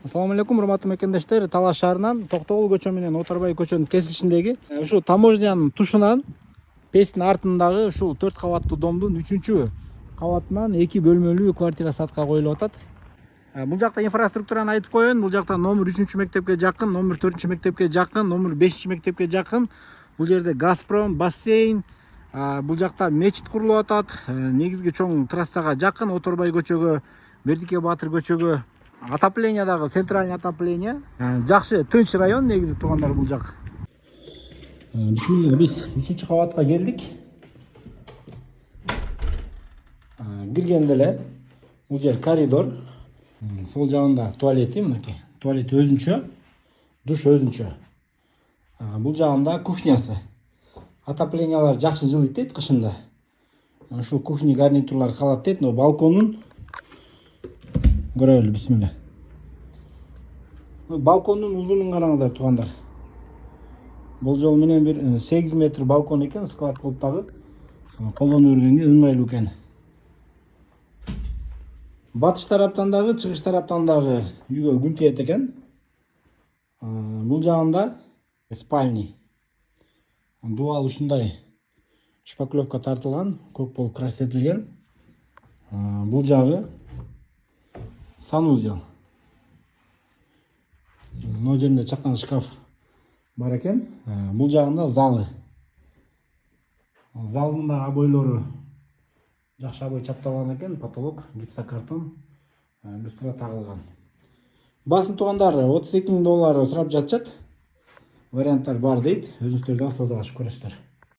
Assalamu алейкум, урматтуу мекендештер. Талас шаарынан Токтогул көчө менен Оторбай көчөнүн кесилишиндеги ушу таможнянын тушунан пестин артындагы ушул 4 кабаттуу домдун 3-чү кабатынан 2 бөлмөлүү квартира сатка коюлуп атат. Бул жакта инфраструктураны айтып коеюн. Бул жакта номер 3-чү мектепке жакын, номер 4-чү мектепке жакын, номер 5-чү мектепке жакын. Бул жерде Газпром, бассейн, бул жакта мечит курулуп атат. Негизги чоң трассага жакын, Оторбай көчөгө, Бердике Батыр көчөгө. Отопление дагы центральный отопление. Жакшы, тынч район негизи туугандар бул жак. Бисмилла, биз 3-чү кабатка келдик. Киргенде эле бул жер коридор. Сол жагында туалети, мынакей. Туалет өзүнчө, душ өзүнчө. Бул жагында кухнясы. Отоплениялар жакшы жылыйт дейт кышында. Ушул кухня гарнитурлар калат дейт, но балконун көрөлү, бисмилла. Балкондун узунун караңыздар туугандар. Болжол менен бир 8 метр балкон экен, склад кылып дагы колдоно бергенге ыңгайлуу экен. Батыш тараптан дагы, чыгыш тараптан дагы үйгө күн тиет экен. Бул жагында спальни. Дуал ушундай шпаклевка тартылган, көк болуп красителген. Бул жагы санузел. Мына жеринде чакан шкаф бар экен. Бул жагында залы. Залдын да обойлору жакшы обой чапталган экен, потолок гипсокартон люстра тагылган. Басын туугандар $32,000 сурап жатышат. Варианттар бар дейт. Өзүңүздөр да саудалашып көрөсүздөр.